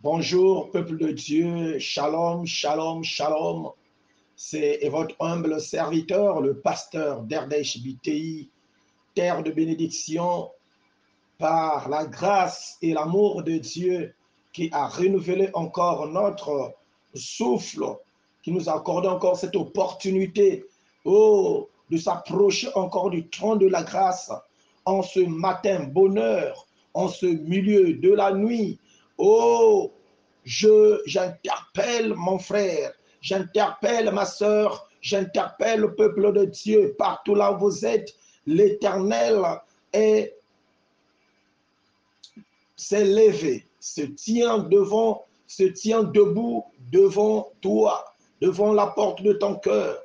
Bonjour, peuple de Dieu, shalom, shalom, shalom. C'est votre humble serviteur, le pasteur d'Erdesh BTI, terre de bénédiction, par la grâce et l'amour de Dieu qui a renouvelé encore notre souffle, qui nous a accordé encore cette opportunité, de s'approcher encore du trône de la grâce en ce matin bonheur, en ce milieu de la nuit. J'interpelle mon frère, j'interpelle ma sœur, j'interpelle le peuple de Dieu, partout là où vous êtes, l'Éternel s'est levé, se tient debout devant toi, devant la porte de ton cœur,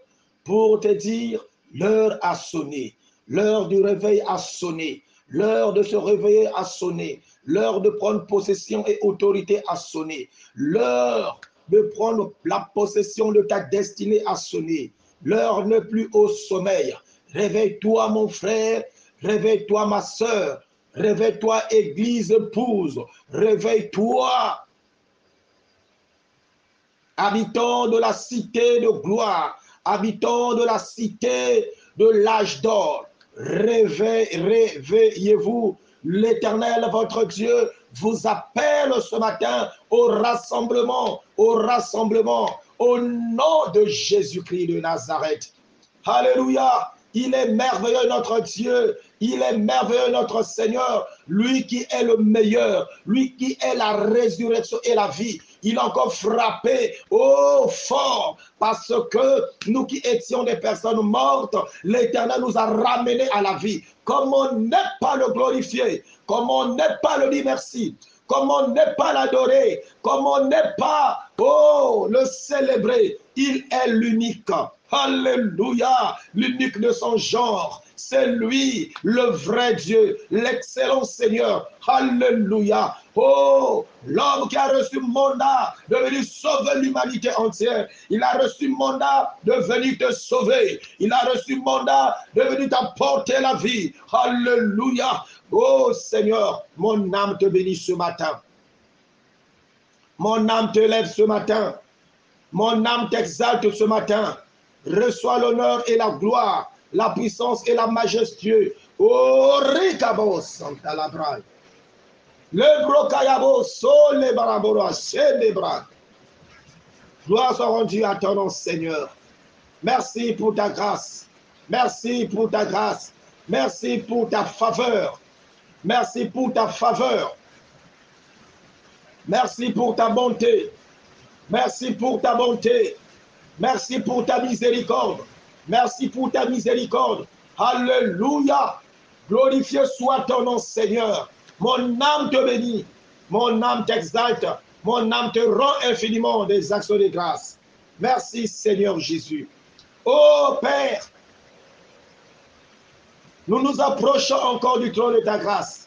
pour te dire, l'heure a sonné, l'heure du réveil a sonné, l'heure de se réveiller a sonné, l'heure de prendre possession et autorité a sonné, l'heure de prendre la possession de ta destinée a sonné, l'heure n'est plus au sommeil. Réveille-toi mon frère, réveille-toi ma sœur, réveille-toi église épouse, réveille-toi habitants de la cité de gloire, habitants de la cité de l'âge d'or, réveillez-vous. L'Éternel, votre Dieu, vous appelle ce matin au rassemblement, au nom de Jésus-Christ de Nazareth. Alléluia. Il est merveilleux notre Dieu, il est merveilleux notre Seigneur, lui qui est le meilleur, lui qui est la résurrection et la vie. Il a encore frappé, fort, parce que nous qui étions des personnes mortes, l'Éternel nous a ramenés à la vie. Comment ne pas le glorifier, comment ne pas le dire merci, comment ne pas l'adorer, comment ne pas, le célébrer. Il est l'unique. Alléluia, l'unique de son genre. C'est lui, le vrai Dieu, l'excellent Seigneur. Alléluia. L'homme qui a reçu mandat de venir sauver l'humanité entière. Il a reçu mandat de venir te sauver. Il a reçu mandat de venir t'apporter la vie. Alléluia. Oh Seigneur, mon âme te bénit ce matin. Mon âme te lève ce matin. Mon âme t'exalte ce matin. Reçois l'honneur et la gloire, la puissance et la majesté. Ricabo Santa Labra. Le brocayabo, le barabora, les bras. Gloire soit rendue à ton nom, Seigneur. Merci pour ta grâce. Merci pour ta grâce. Merci pour ta faveur. Merci pour ta faveur. Merci pour ta bonté. Merci pour ta bonté. Merci pour ta miséricorde. Merci pour ta miséricorde. Alléluia. Glorifié soit ton nom, Seigneur. Mon âme te bénit. Mon âme t'exalte. Mon âme te rend infiniment des actions de grâce. Merci, Seigneur Jésus. Ô Père, nous nous approchons encore du trône de ta grâce.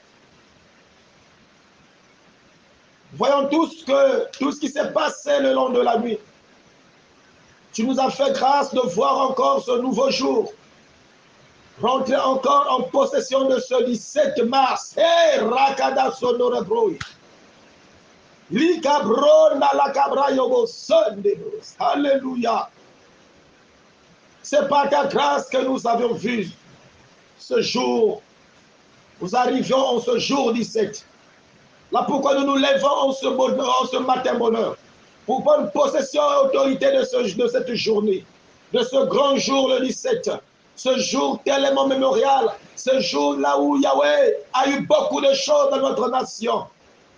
Voyons tout ce qui s'est passé le long de la nuit. Tu nous as fait grâce de voir encore ce nouveau jour. Rentrer encore en possession de ce 17 mars. Hey, Rakada Sonorebroi. Likabro Nalakabra Yobo Sondebros. Alléluia. C'est par ta grâce que nous avons vu ce jour. Nous arrivions en ce jour 17. Là pourquoi nous nous levons en ce matin bonheur. Pour prendre possession et autorité de cette journée, de ce grand jour le 17, ce jour tellement mémorial, ce jour là où Yahweh a eu beaucoup de choses dans notre nation,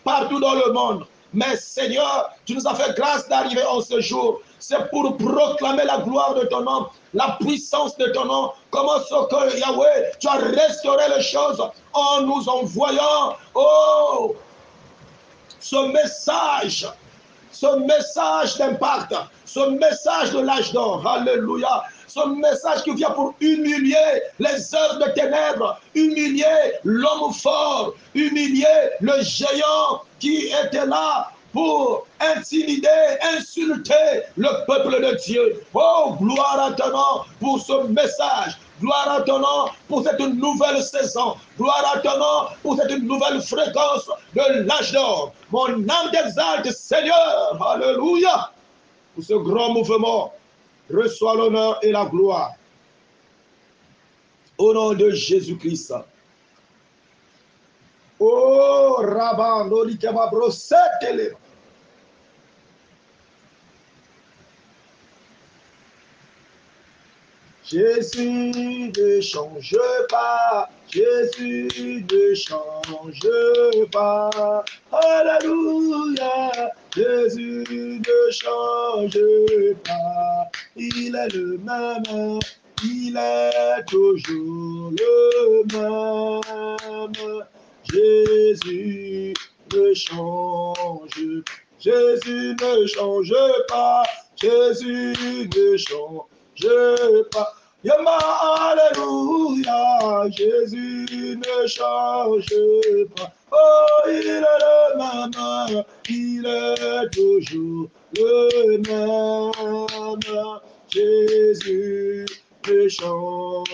partout dans le monde. Mais Seigneur, tu nous as fait grâce d'arriver en ce jour. C'est pour proclamer la gloire de ton nom, la puissance de ton nom. Comment ce que Yahweh, tu as restauré les choses en nous envoyant, ce message d'impact, ce message de l'âge d'or, alléluia, ce message qui vient pour humilier les œuvres de ténèbres, humilier l'homme fort, humilier le géant qui était là pour intimider, insulter le peuple de Dieu. Oh, gloire à ton nom pour ce message, Gloire à ton nom pour cette nouvelle saison. Gloire à ton nom pour cette nouvelle fréquence de l'âge d'or. Mon âme t'exalte, Seigneur. Alléluia. Pour ce grand mouvement, reçois l'honneur et la gloire. Au nom de Jésus-Christ. Oh, Rabban, Nolikaba, Brossetele. Jésus ne change pas, Jésus ne change pas. Alléluia, Jésus ne change pas. Il est le même, il est toujours le même. Jésus ne change, Jésus ne change pas, Jésus ne change pas. Yama, alléluia, Jésus ne change pas. Oh, il est le même, il est toujours le même. Jésus ne change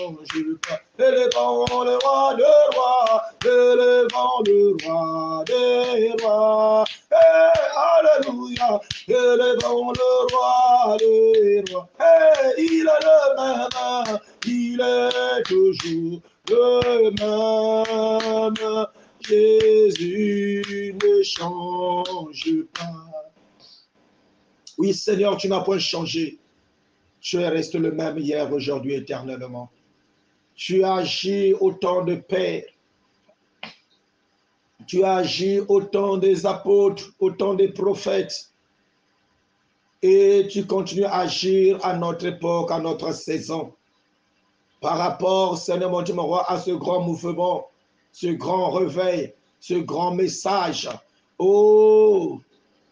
pas. Élevons le roi de rois, élevons le roi des rois. Alléluia, élevons le roi des rois. Il est le même, il est toujours le même. Jésus ne change pas. Oui, Seigneur, tu n'as point changé. Tu restes le même hier, aujourd'hui, éternellement. Tu as agi au temps de Père. Tu as agi au temps des apôtres, au temps des prophètes. Et tu continues à agir à notre époque, à notre saison. Par rapport, Seigneur mon Dieu, mon roi, à ce grand mouvement, ce grand réveil, ce grand message. Oh,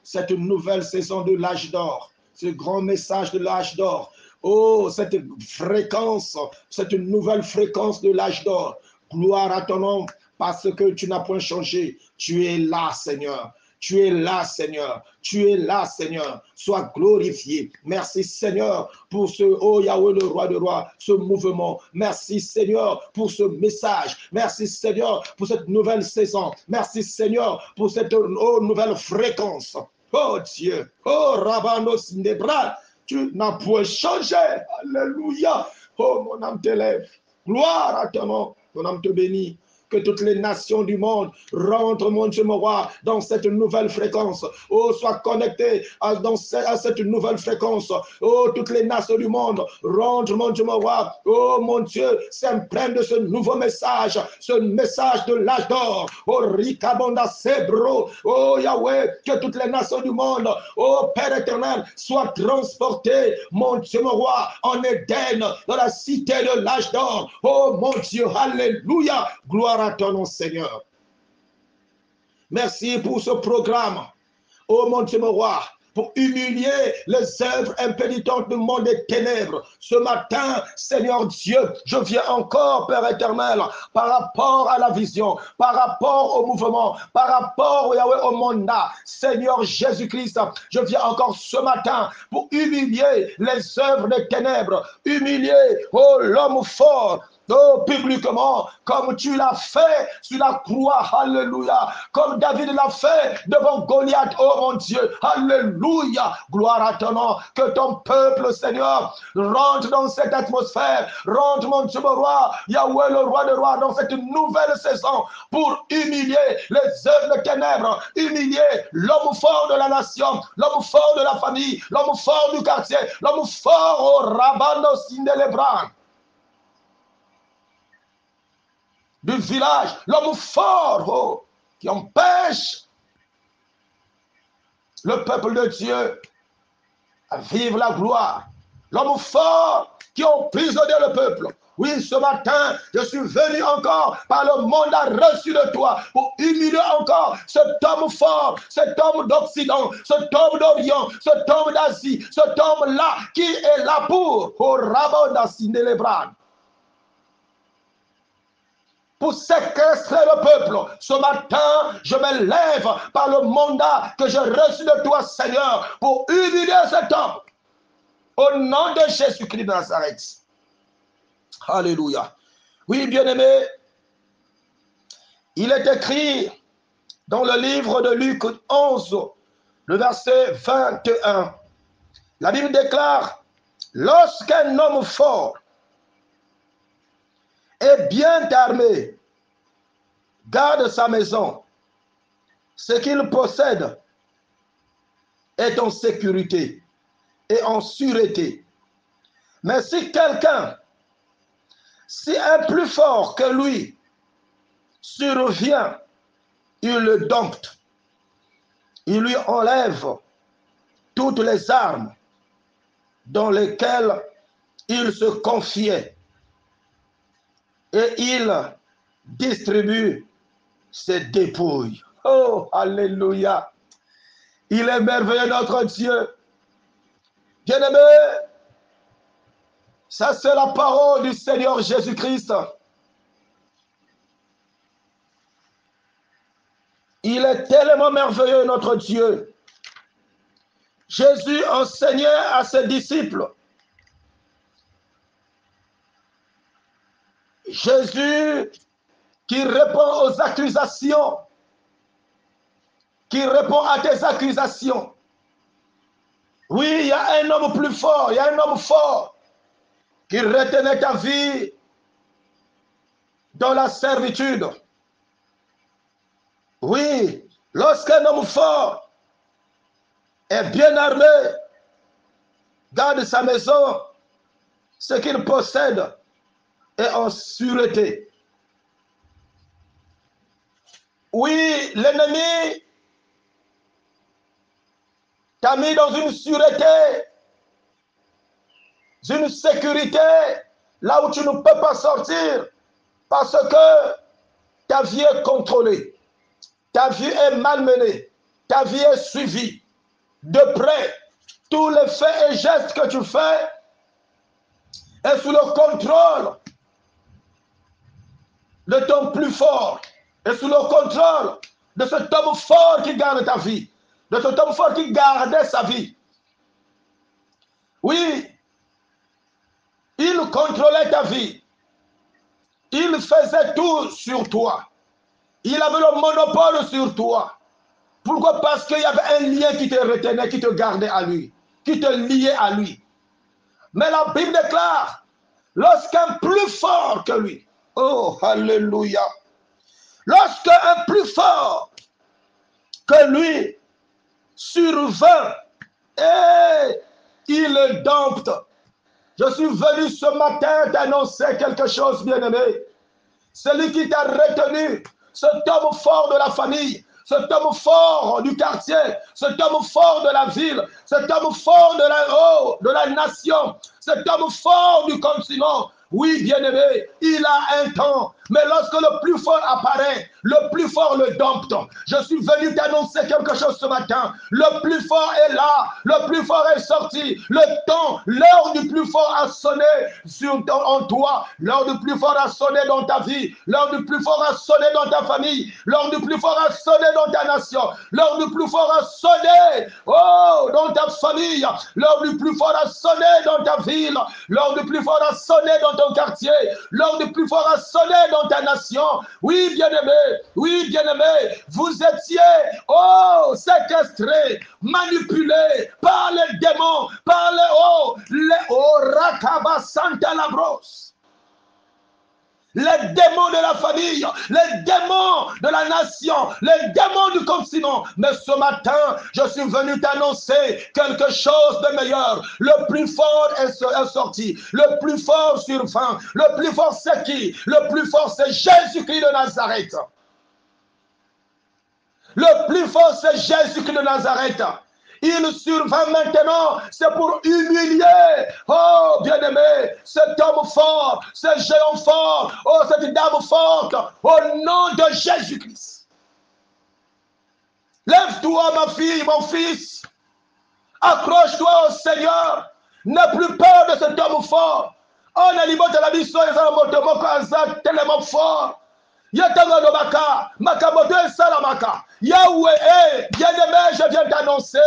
cette nouvelle saison de l'âge d'or, ce grand message de l'âge d'or. Oh, cette fréquence, cette nouvelle fréquence de l'âge d'or. Gloire à ton nom, parce que tu n'as point changé. Tu es là, Seigneur. Tu es là, Seigneur. Tu es là, Seigneur. Sois glorifié. Merci, Seigneur, pour ce, oh Yahweh, le roi de rois, ce mouvement. Merci, Seigneur, pour ce message. Merci, Seigneur, pour cette nouvelle saison. Merci, Seigneur, pour cette nouvelle fréquence. Oh Dieu. Oh Rabano Sindebra. Tu n'as point changé. Alléluia. Oh, mon âme t'élève. Gloire à ton nom. Ton âme te bénit. Que toutes les nations du monde rentrent, mon Dieu, mon roi, dans cette nouvelle fréquence. Oh, sois connecté à cette nouvelle fréquence. Oh, toutes les nations du monde rentrent, mon Dieu, mon roi. Oh, mon Dieu, s'imprègne de ce nouveau message, ce message de l'âge d'or. Oh, Rikabonda Sebro. Oh, Yahweh, que toutes les nations du monde, oh, Père éternel, soient transportées, mon Dieu, mon roi, en Éden, dans la cité de l'âge d'or. Oh, mon Dieu, alléluia. Gloire à ton nom, Seigneur. Merci pour ce programme. Oh mon Dieu, mon roi, pour humilier les œuvres impénitentes du monde des ténèbres. Ce matin, Seigneur Dieu, je viens encore, Père éternel, par rapport à la vision, par rapport au mouvement, par rapport Yahweh, au mandat. Seigneur Jésus-Christ, je viens encore ce matin pour humilier les œuvres des ténèbres, humilier, oh, l'homme fort. Oh, publiquement, comme tu l'as fait sur la croix, alléluia, comme David l'a fait devant Goliath, oh mon Dieu, alléluia, gloire à ton nom, que ton peuple, Seigneur, rentre dans cette atmosphère, rentre, mon Dieu, mon roi, Yahweh, le roi de rois, dans cette nouvelle saison, pour humilier les œuvres de ténèbres, humilier l'homme fort de la nation, l'homme fort de la famille, l'homme fort du quartier, l'homme fort au Rabano Sindelebran. Du village, l'homme fort oh, qui empêche le peuple de Dieu à vivre la gloire. L'homme fort qui emprisonnait le peuple. Oui, ce matin, je suis venu encore par le mandat reçu de toi pour humilier encore cet homme fort, cet homme d'Occident, cet homme d'Orient, cet homme d'Asie, cet homme-là qui est là pour Rabban d'Assindelebran. Pour séquestrer le peuple. Ce matin, je me lève par le mandat que j'ai reçu de toi, Seigneur, pour humilier cet homme. Au nom de Jésus-Christ de Nazareth. Alléluia. Oui, bien-aimé, il est écrit dans le livre de Luc 11, le verset 21. La Bible déclare, lorsqu'un homme fort et bien armé garde sa maison, ce qu'il possède est en sécurité et en sûreté. Mais si quelqu'un, si un plus fort que lui survient, il le dompte, il lui enlève toutes les armes dans lesquelles il se confiait et il distribue ses dépouilles. Oh, alléluia! Il est merveilleux notre Dieu. Bien-aimé, ça c'est la parole du Seigneur Jésus-Christ. Il est tellement merveilleux notre Dieu. Jésus enseignait à ses disciples. Jésus qui répond aux accusations, qui répond à tes accusations. Oui, il y a un homme plus fort, il y a un homme fort qui retenait ta vie dans la servitude. Oui, lorsqu'un homme fort est bien armé, garde sa maison, ce qu'il possède est en sûreté. Oui, l'ennemi t'a mis dans une sûreté, une sécurité, là où tu ne peux pas sortir, parce que ta vie est contrôlée, ta vie est malmenée, ta vie est suivie de près. Tous les faits et gestes que tu fais est sous le contrôle de ton plus fort, et sous le contrôle de cet homme fort qui garde ta vie, de cet homme fort qui gardait sa vie. Oui, il contrôlait ta vie. Il faisait tout sur toi. Il avait le monopole sur toi. Pourquoi? Parce qu'il y avait un lien qui te retenait, qui te gardait à lui, qui te liait à lui. Mais la Bible déclare, lorsqu'un plus fort que lui, oh, alléluia, lorsqu'un plus fort que lui survint, et il le dompte. Je suis venu ce matin t'annoncer quelque chose, bien-aimé. Celui qui t'a retenu, cet homme fort de la famille, cet homme fort du quartier, cet homme fort de la ville, cet homme fort de la nation, cet homme fort du continent. Oui, bien-aimé, il a un temps, mais lorsque le plus fort apparaît, le plus fort le dompte. Je suis venu t'annoncer quelque chose ce matin. Le plus fort est là, le plus fort est sorti. Le temps, l'heure du plus fort a sonné en toi. L'heure du plus fort a sonné dans ta vie. L'heure du plus fort a sonné dans ta famille. L'heure du plus fort a sonné dans ta nation. L'heure du plus fort a sonné, oh, dans ta famille. L'heure du plus fort a sonné dans ta ville. L'heure du plus fort a sonné dans ton quartier. L'heure du plus fort a sonné dans ta nation. Oui, bien-aimé, vous étiez, oh, séquestrés, manipulés par les démons, par Rakaba Santa Labros. Les démons de la famille, les démons de la nation, les démons du continent. Mais ce matin, je suis venu t'annoncer quelque chose de meilleur. Le plus fort est sorti. Le plus fort survint. Le plus fort c'est qui? Le plus fort c'est Jésus-Christ de Nazareth. Le plus fort c'est Jésus-Christ de Nazareth. Il survint maintenant, c'est pour humilier, oh bien-aimé, cet homme fort, ce géant fort, oh cette dame forte, au nom de Jésus-Christ. Lève-toi ma fille, mon fils, accroche-toi au Seigneur, n'aie plus peur de cet homme fort. On alimente la mission et ça monte tellement fort. Yatanga no maka, makamoto et salamaka. Yahweh, bien-aimé, je viens t'annoncer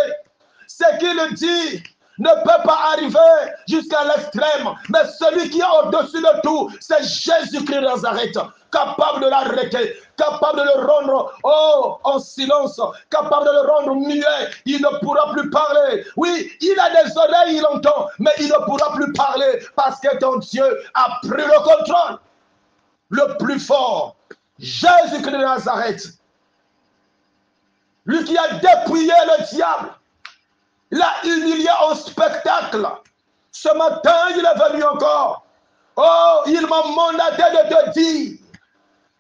ce qu'il dit ne peut pas arriver jusqu'à l'extrême. Mais celui qui est au-dessus de tout, c'est Jésus-Christ de Nazareth, capable de l'arrêter, capable de le rendre en silence, capable de le rendre muet. Il ne pourra plus parler. Oui, il a des oreilles, il entend, mais il ne pourra plus parler parce que ton Dieu a pris le contrôle. Le plus fort, Jésus-Christ de Nazareth, lui qui a dépouillé le diable, l'a humilié en spectacle. Ce matin, il est venu encore. Oh, il m'a mandaté de te dire.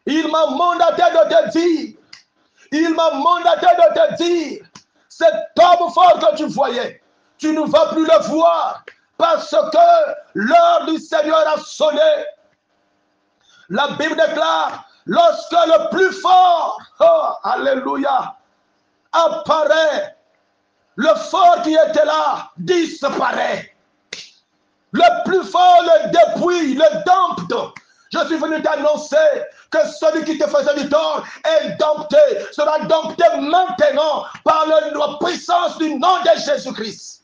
Il m'a mandaté de te dire. Il m'a mandaté de te dire. Cet homme fort que tu voyais, tu ne vas plus le voir parce que l'heure du Seigneur a sonné. La Bible déclare, lorsque le plus fort, oh, alléluia, apparaît, le fort qui était là disparaît. Le plus fort le dépouille, le dompte. Je suis venu t'annoncer que celui qui te faisait du tort est dompté, sera dompté maintenant par la puissance du nom de Jésus-Christ.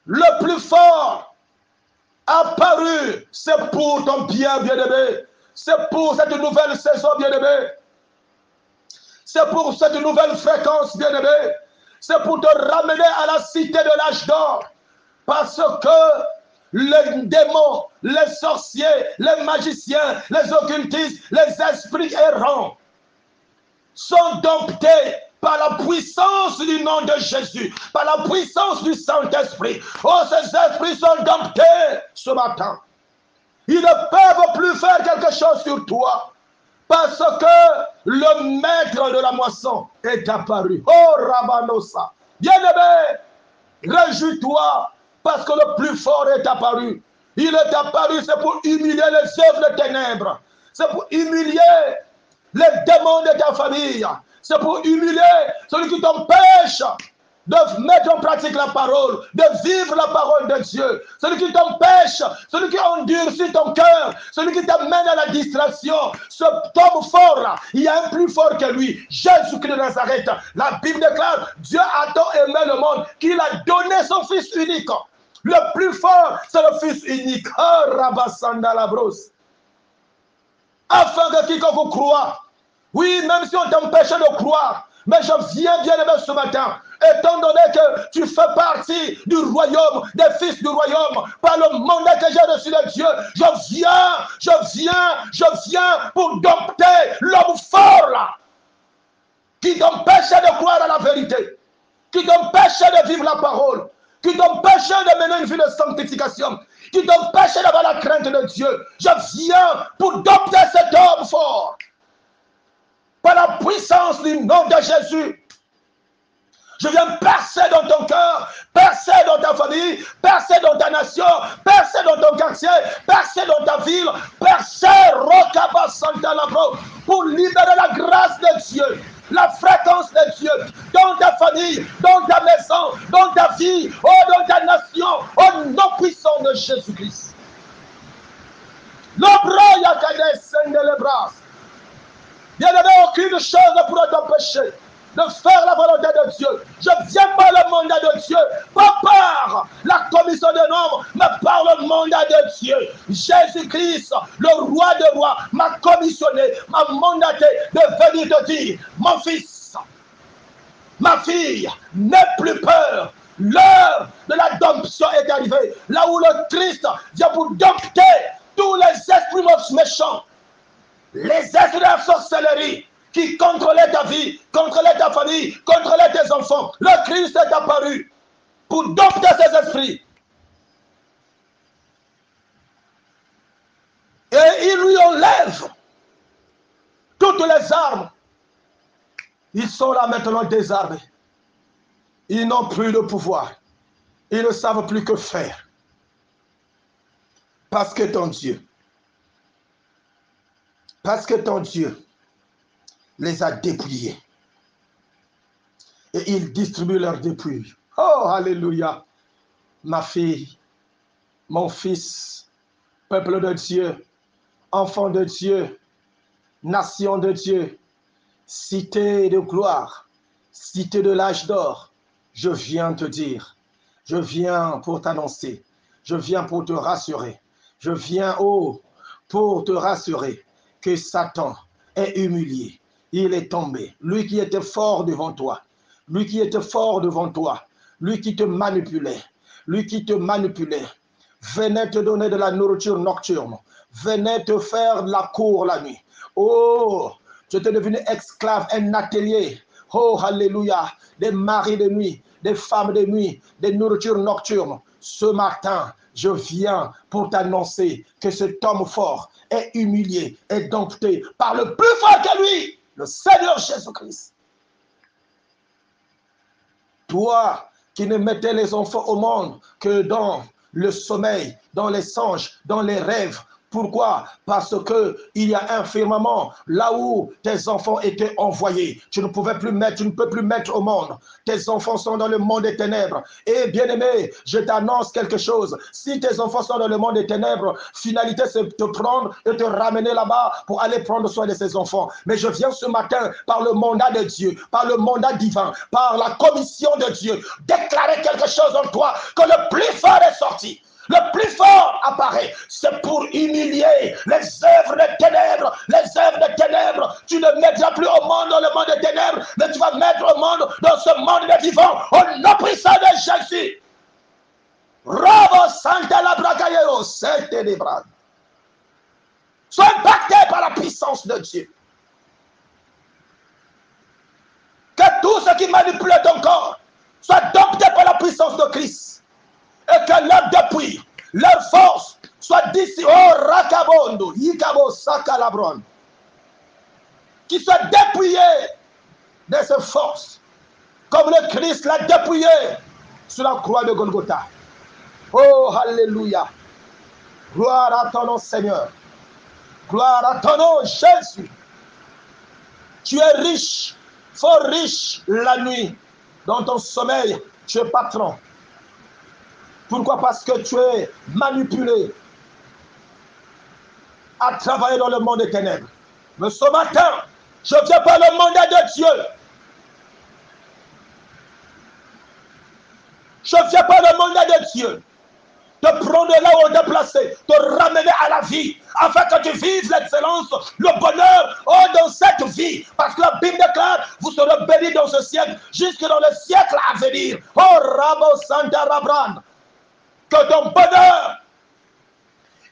Le plus fort apparu, c'est pour ton bien, bien-aimé. C'est pour cette nouvelle saison, bien-aimé. C'est pour cette nouvelle fréquence, bien-aimé. C'est pour te ramener à la cité de l'âge d'or. Parce que les démons, les sorciers, les magiciens, les occultistes, les esprits errants sont domptés par la puissance du nom de Jésus, par la puissance du Saint-Esprit. Oh, ces esprits sont domptés ce matin. Ils ne peuvent plus faire quelque chose sur toi. Parce que le maître de la moisson est apparu. Oh, Rabanosa. Bien-aimé, réjouis-toi parce que le plus fort est apparu. Il est apparu, c'est pour humilier les œuvres de ténèbres. C'est pour humilier les démons de ta famille. C'est pour humilier celui qui t'empêche de mettre en pratique la parole, de vivre la parole de Dieu. Celui qui t'empêche, celui qui endurcit ton cœur, celui qui t'amène à la distraction. Ce homme fort-là, il y a un plus fort que lui, Jésus-Christ de Nazareth. La Bible déclare, Dieu a tant aimé le monde qu'il a donné son Fils unique. Le plus fort, c'est le Fils unique. Oh, Rabasanda la brosse. Afin que quiconque croit, oui, même si on t'empêchait de croire, mais je viens bien aimé ce matin, étant donné que tu fais partie du royaume, des fils du royaume, par le mandat que j'ai reçu de Dieu, je viens pour dompter l'homme fort là, qui t'empêchait de croire à la vérité, qui t'empêchait de vivre la parole, qui t'empêchait de mener une vie de sanctification, qui t'empêchait d'avoir la crainte de Dieu. Je viens pour dompter cet homme fort. Par la puissance du nom de Jésus, je viens percer dans ton cœur, percer dans ta famille, percer dans ta nation, percer dans ton quartier, percer dans ta ville, percer Rokaba Santa Labro, pour libérer la grâce de Dieu, la fréquence de Dieu dans ta famille, dans ta maison, dans ta vie, dans ta nation, au nom puissant de Jésus-Christ. L'obra yakade sende les bras. Bien-aimé, aucune chose ne pourra t'empêcher de faire la volonté de Dieu. Je viens par le mandat de Dieu, pas par la commission de nombre, mais par le mandat de Dieu. Jésus-Christ, le roi des rois, m'a commissionné, m'a mandaté de venir te dire, mon fils, ma fille, n'aie plus peur. L'heure de la domption est arrivée. Là où le Christ vient pour dompter tous les esprits méchants. Les esprits de la sorcellerie qui contrôlaient ta vie, contrôlaient ta famille, contrôlaient tes enfants. Le Christ est apparu pour dompter ces esprits. Et il lui enlève toutes les armes. Ils sont là maintenant désarmés. Ils n'ont plus de pouvoir. Ils ne savent plus que faire. Parce que ton Dieu les a dépouillés. Et il distribue leurs dépouilles. Oh, alléluia. Ma fille, mon fils, peuple de Dieu, enfant de Dieu, nation de Dieu, cité de gloire, cité de l'âge d'or, je viens te dire, je viens pour t'annoncer, je viens pour te rassurer, je viens, oh, pour te rassurer que Satan est humilié, il est tombé. Lui qui était fort devant toi, lui qui était fort devant toi, lui qui te manipulait, venait te donner de la nourriture nocturne, venait te faire la cour la nuit. Oh, tu étais devenu esclave, un atelier. Oh, alléluia, des maris de nuit, des femmes de nuit, des nourritures nocturnes. Ce matin, je viens pour t'annoncer que cet homme fort est humilié, est dompté par le plus fort que lui, le Seigneur Jésus-Christ. Toi qui ne mettais les enfants au monde que dans le sommeil, dans les songes, dans les rêves. Pourquoi? Parce qu'il y a un firmament là où tes enfants étaient envoyés. Tu ne pouvais plus mettre, tu ne peux plus mettre au monde. Tes enfants sont dans le monde des ténèbres. Et bien-aimé, je t'annonce quelque chose. Si tes enfants sont dans le monde des ténèbres, finalité c'est de te prendre et te ramener là-bas pour aller prendre soin de ces enfants. Mais je viens ce matin par le mandat de Dieu, par le mandat divin, par la commission de Dieu, déclarer quelque chose en toi, que le plus fort est sorti. Le plus fort apparaît, c'est pour humilier les œuvres des ténèbres. Les œuvres des ténèbres, tu ne mettras plus au monde dans le monde des ténèbres, mais tu vas mettre au monde dans ce monde des vivants, au nom puissant de Jésus. Robo Santa la Bracaillero, c'est ténébrable. Sois impacté par la puissance de Dieu. Que tout ce qui manipule ton corps soit dompté par la puissance de Christ. Et que leur dépouille, leur force soit d'ici, oh Rakabondo, Yikabo Sakalabron, qui soit dépouillé de ses forces, comme le Christ l'a dépouillé sur la croix de Golgotha. Oh, alléluia. Gloire à ton nom, Seigneur. Gloire à ton nom, Jésus. Tu es riche, fort riche la nuit. Dans ton sommeil, tu es patron. Pourquoi? Parce que tu es manipulé à travailler dans le monde des ténèbres. Mais ce matin, je viens par le mandat de Dieu. Je viens par le mandat de Dieu. Te prendre là où on t'a placé, te ramener à la vie, afin que tu vives l'excellence, le bonheur, oh, dans cette vie. Parce que la Bible déclare, vous serez bénis dans ce siècle, jusque dans le siècle à venir. Oh, Rabo Santa Rabran. Que ton bonheur,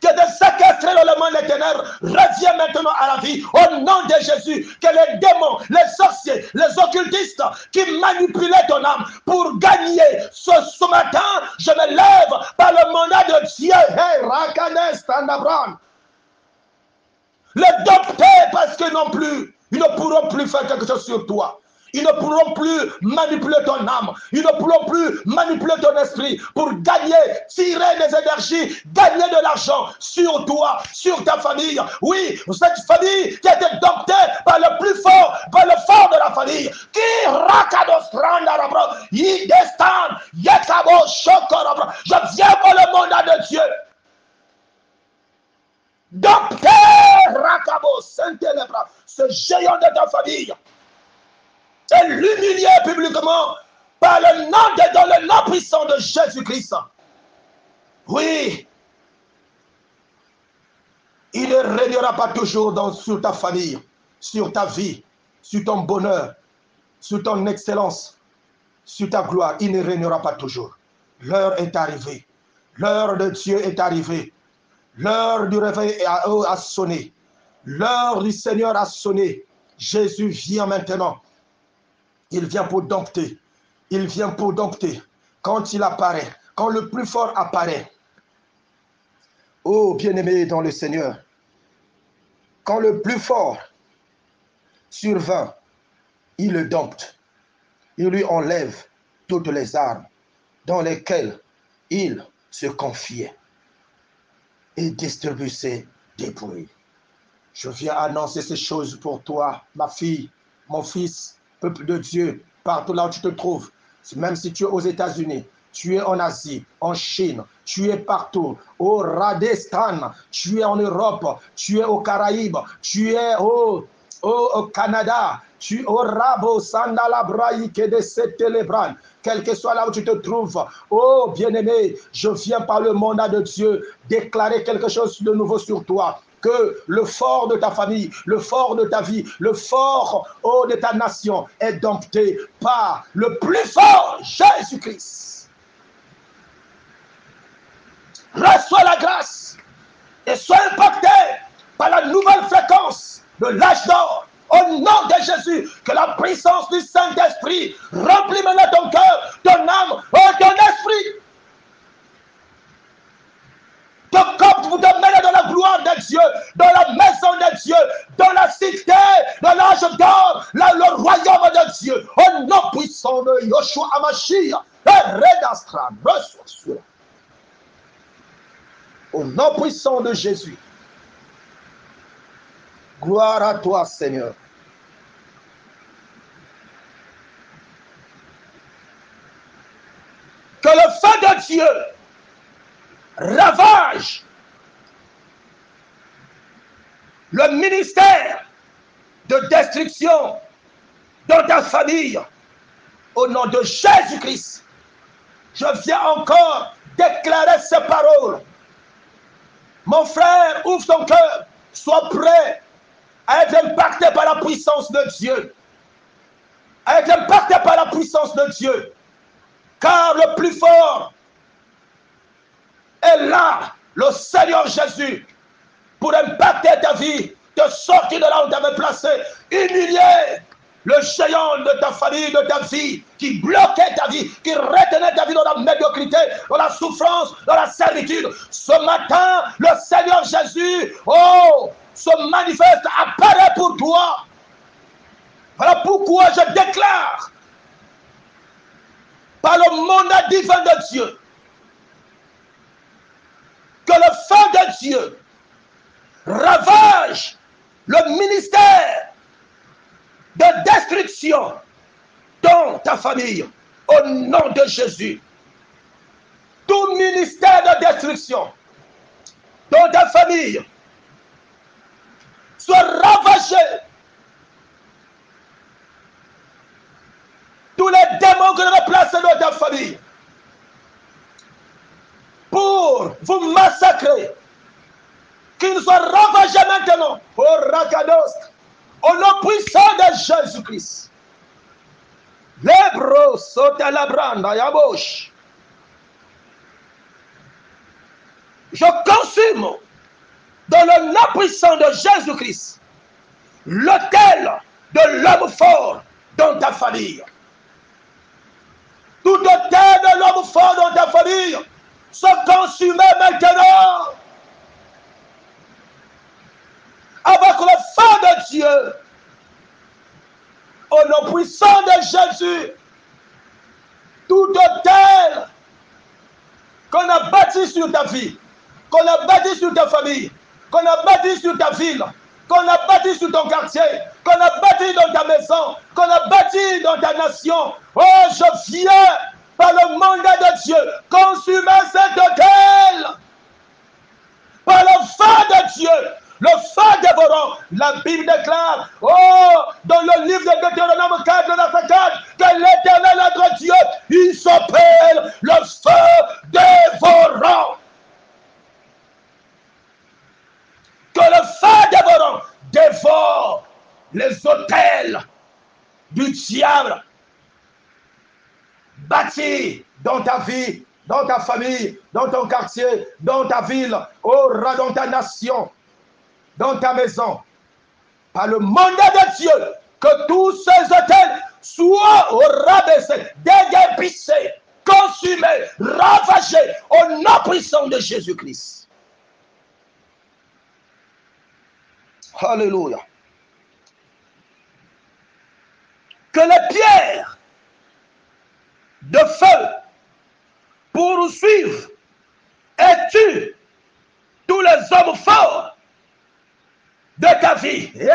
que de séquestrer dans le monde des ténèbres, revient maintenant à la vie, au nom de Jésus. Que les démons, les sorciers, les occultistes qui manipulaient ton âme pour gagner ce matin, je me lève par le mandat de Dieu. Hey, Rakanes Tandabran. Les dompter parce que non plus, ils ne pourront plus faire quelque chose sur toi. Ils ne pourront plus manipuler ton âme. Ils ne pourront plus manipuler ton esprit pour gagner, tirer des énergies, gagner de l'argent sur toi, sur ta famille. Oui, cette famille qui a été domptée par le plus fort, par le fort de la famille. Qui rakadostranda, yidestan, yekabo shokorabra. Je viens pour le mandat de Dieu. Dompter rakabo sentelebra, ce géant de ta famille. Et l'humilier publiquement par le nom dans le nom puissant de Jésus-Christ. Oui, il ne régnera pas toujours sur ta famille, sur ta vie, sur ton bonheur, sur ton excellence, sur ta gloire. Il ne régnera pas toujours. L'heure est arrivée. L'heure de Dieu est arrivée. L'heure du réveil a sonné. L'heure du Seigneur a sonné. Jésus vient maintenant. Il vient pour dompter. Il vient pour dompter. Quand il apparaît, quand le plus fort apparaît. Oh, bien-aimé dans le Seigneur. Quand le plus fort survint, il le dompte. Il lui enlève toutes les armes dans lesquelles il se confiait et distribue ses dépouilles. Je viens annoncer ces choses pour toi, ma fille, mon fils, peuple de Dieu, partout là où tu te trouves, même si tu es aux États-Unis, tu es en Asie, en Chine, tu es partout, au Radestan, tu es en Europe, tu es aux Caraïbes, tu es au Canada, tu auras beau sandala braïque de cette télébran, quel que soit là où tu te trouves. Oh bien-aimé, je viens par le mandat de Dieu déclarer quelque chose de nouveau sur toi. Que le fort de ta famille, le fort de ta vie, le fort de ta nation est dompté par le plus fort, Jésus-Christ. Reçois la grâce et sois impacté par la nouvelle fréquence de l'âge d'or. Au nom de Jésus, que la puissance du Saint-Esprit remplit maintenant ton cœur, ton âme, ton esprit. Te copte pour te mêler dans la gloire de Dieu, dans la maison de Dieu, dans la cité, dans l'âge d'or, le royaume de Dieu. Au nom puissant de Yoshua Hamashiach, reçois cela. Au nom puissant de Jésus. Gloire à toi, Seigneur. Que le feu de Dieu ravage le ministère de destruction dans ta famille. Au nom de Jésus-Christ, je viens encore déclarer ces paroles. Mon frère, ouvre ton cœur, sois prêt à être impacté par la puissance de Dieu. À être impacté par la puissance de Dieu. Car le plus fort est là, le Seigneur Jésus, pour impacter ta vie, te sortir de là où tu avais placé, humilier le géant de ta famille, de ta vie, qui bloquait ta vie, qui retenait ta vie dans la médiocrité, dans la souffrance, dans la servitude. Ce matin, le Seigneur Jésus, se manifeste, apparaît pour toi. Voilà pourquoi je déclare, par le mandat divin de Dieu, que le feu de Dieu ravage le ministère de destruction dans ta famille, au nom de Jésus. Tout ministère de destruction dans ta famille soit ravagé. Tous les démons que l'on a placés dans ta famille pour vous massacrer, qu'ils soient ravagés maintenant. Oh Rakados, au nom puissant de Jésus-Christ. Lebro sota la branda yabosh. Je consume dans le nom puissant de Jésus-Christ l'autel de l'homme fort dans ta famille. Tout autel de l'homme fort dans ta famille se consume maintenant avec le feu de Dieu. Au nom puissant de Jésus, tout autel qu'on a bâti sur ta vie, qu'on a bâti sur ta famille, qu'on a bâti sur ta ville, qu'on a bâti sur ton quartier, qu'on a bâti dans ta maison, qu'on a bâti dans ta nation. Oh, je viens par le mandat de Dieu consumer cet autel. Par le feu de Dieu, le feu dévorant. La Bible déclare, dans le livre de Deutéronome 4, verset 4, que l'Éternel notre Dieu, il s'appelle le feu dévorant. Que le feu dévorant dévore les autels du diable bâtis dans ta vie, dans ta famille, dans ton quartier, dans ta ville, dans ta nation, dans ta maison. Par le mandat de Dieu, que tous ces autels soient rabaissés, déguerpissés, consumés, ravagés au nom puissant de Jésus-Christ. Alléluia. Que les pierres de feu poursuivent et tuent tous les hommes forts de ta vie. Que les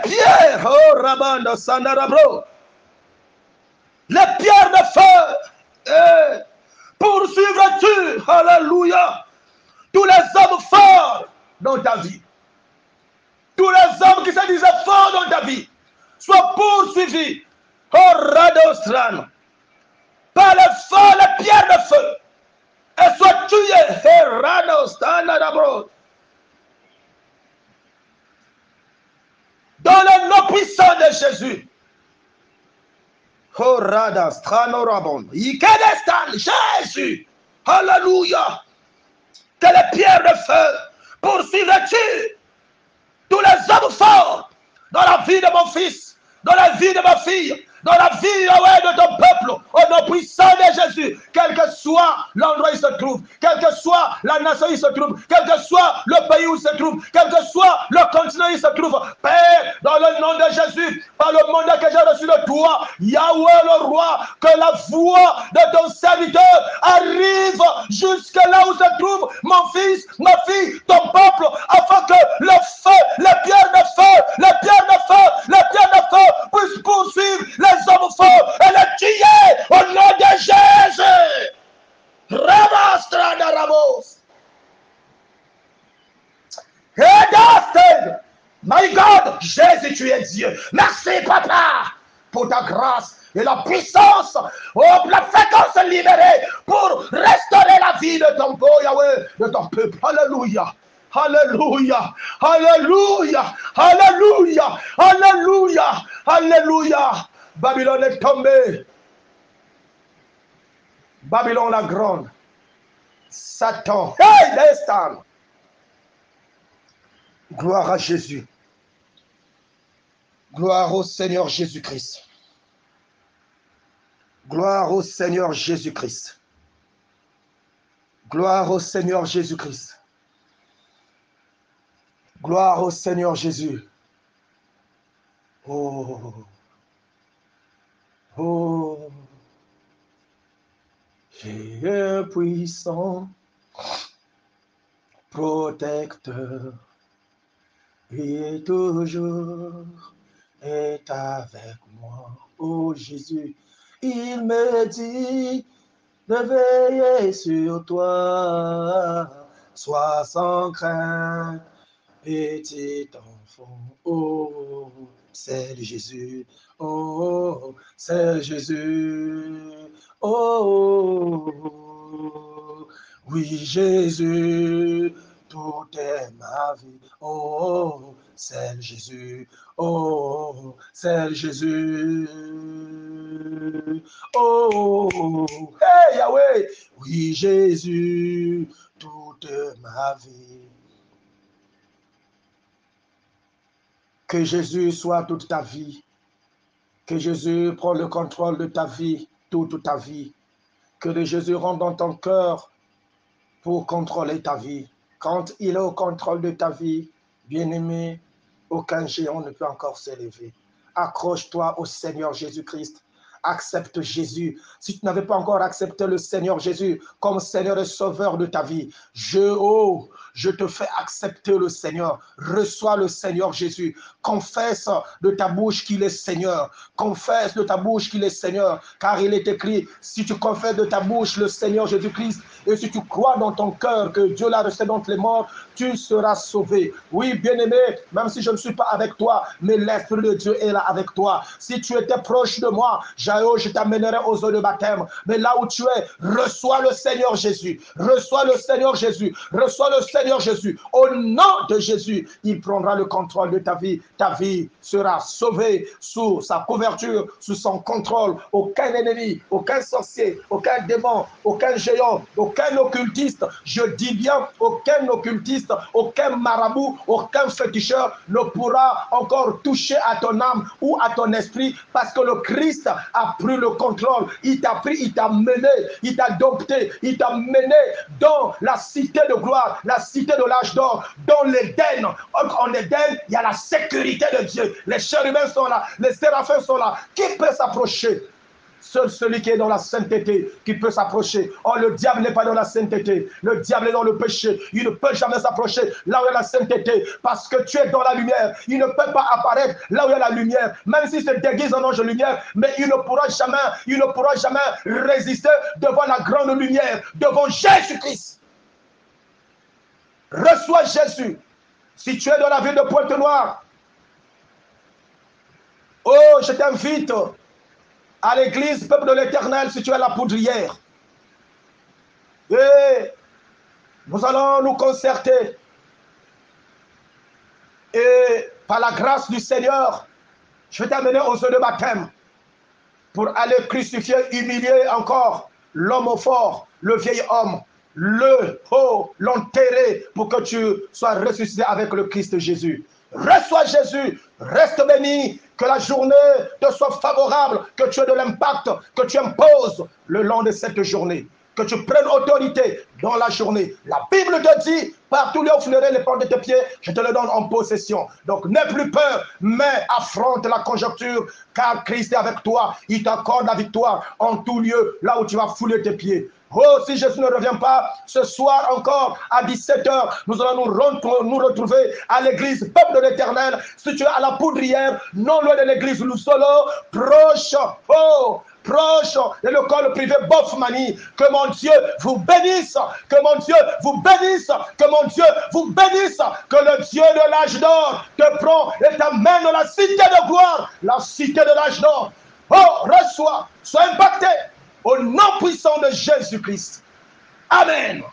pierres, les pierres de feu poursuivent et tuent, alléluia, tous les hommes forts dans ta vie. Tous les hommes qui se disaient forts dans ta vie soient poursuivis au Radostran par les feux, les pierres de feu, et soient tués au Radostran dans le nom puissant de Jésus. Oh Radostran Rabon, Jésus, alléluia, que les pierres de feu poursuivent et tuent tous les hommes forts dans la vie de mon fils, dans la vie de ma fille, dans la vie de ton peuple, au nom puissant de Jésus, quel que soit l'endroit où il se trouve, quelle que soit la nation où il se trouve, quel que soit le pays où il se trouve, quel que soit le continent où il se trouve, Père, dans le nom de Jésus, par le mandat que j'ai reçu de toi, Yahweh le roi, que la voix de ton serviteur arrive jusque là où se trouve mon fils, ma fille, ton peuple, afin que le feu, les pierres de feu, les pierres de feu, les pierres de feu puissent poursuivre les hommes forts et les tuer au nom de Jésus. Ramastra de Ramos. My God, Jésus, tu es Dieu. Merci, Papa, pour ta grâce et la puissance, la fréquence libérée pour restaurer la vie de ton beau Yahweh, de ton peuple. Alléluia. Alléluia, alléluia, alléluia, alléluia, alléluia. Babylone est tombée. Babylone la grande. Satan. Hey, destin. Gloire à Jésus. Gloire au Seigneur Jésus-Christ. Gloire au Seigneur Jésus-Christ. Gloire au Seigneur Jésus-Christ. Gloire au Seigneur Jésus. Oh. Oh. J'ai un puissant protecteur. Et toujours est avec moi. Oh Jésus, il me dit de veiller sur toi. Sois sans crainte, petit enfant. Oh, c'est Jésus. Oh, c'est Jésus. Oh, oui, Jésus. Tout est ma vie. Oh, c'est Jésus. Oh, c'est Jésus. Oh, hey Yahweh. Oui, Jésus. Toute ma vie. Que Jésus soit toute ta vie. Que Jésus prenne le contrôle de ta vie, toute ta vie. Que Jésus rentre dans ton cœur pour contrôler ta vie. Quand il est au contrôle de ta vie, bien-aimé, aucun géant ne peut encore s'élever. Accroche-toi au Seigneur Jésus-Christ. Accepte Jésus. Si tu n'avais pas encore accepté le Seigneur Jésus comme Seigneur et Sauveur de ta vie, je te fais accepter le Seigneur. Reçois le Seigneur Jésus. Confesse de ta bouche qu'il est Seigneur. Confesse de ta bouche qu'il est Seigneur. Car il est écrit, si tu confesses de ta bouche le Seigneur Jésus-Christ, et si tu crois dans ton cœur que Dieu l'a ressuscité d'entre les morts, tu seras sauvé. Oui, bien-aimé, même si je ne suis pas avec toi, mais l'Esprit de Dieu est là avec toi. Si tu étais proche de moi, je t'amènerai aux eaux de baptême. Mais là où tu es, reçois le Seigneur Jésus. Reçois le Seigneur Jésus. Reçois le Seigneur Jésus. Au nom de Jésus, il prendra le contrôle de ta vie. Ta vie sera sauvée sous sa couverture, sous son contrôle. Aucun ennemi, aucun sorcier, aucun démon, aucun géant, aucun occultiste, je dis bien aucun occultiste, aucun marabout, aucun féticheur ne pourra encore toucher à ton âme ou à ton esprit, parce que le Christ a pris le contrôle. Il t'a pris, il t'a mené, il t'a adopté, il t'a mené dans la cité de gloire, la cité de l'âge d'or, dans l'Éden. En Éden, il y a la sécurité de Dieu. Les chérubins sont là, les séraphins sont là. Qui peut s'approcher? Seul celui qui est dans la sainteté qui peut s'approcher. Oh, le diable n'est pas dans la sainteté. Le diable est dans le péché. Il ne peut jamais s'approcher là où il y a la sainteté. Parce que tu es dans la lumière. Il ne peut pas apparaître là où il y a la lumière. Même s'il se déguise en ange de lumière, mais il ne pourra jamais résister devant la grande lumière, devant Jésus-Christ. Reçois Jésus. Si tu es dans la ville de Pointe-Noire, oh, je t'invite à l'église Peuple de l'Éternel si tu es à la Poudrière. Et nous allons nous concerter. Et par la grâce du Seigneur, je vais t'amener aux eaux de baptême pour aller crucifier, humilier encore l'homme au fort, le vieil homme, l'enterrer pour que tu sois ressuscité avec le Christ Jésus. Reçois Jésus, reste béni, que la journée te soit favorable, que tu aies de l'impact, que tu imposes le long de cette journée, que tu prennes autorité dans la journée. La Bible te dit, partout lieu où foulerait les portes de tes pieds, je te le donne en possession. Donc n'aie plus peur, mais affronte la conjoncture, car Christ est avec toi. Il t'accorde la victoire en tout lieu, là où tu vas fouler tes pieds. Oh, si Jésus ne revient pas, ce soir encore, à 17 h, nous allons nous retrouver à l'église Peuple de l'Éternel, située à la Poudrière, non loin de l'église Loussolo, proche de l'école privée Bofmani. Que mon Dieu vous bénisse, que mon Dieu vous bénisse, que mon Dieu vous bénisse, que le Dieu de l'âge d'or te prend et t'amène dans la cité de gloire, la cité de l'âge d'or. Oh, reçois, sois impacté au nom puissant de Jésus-Christ. Amen.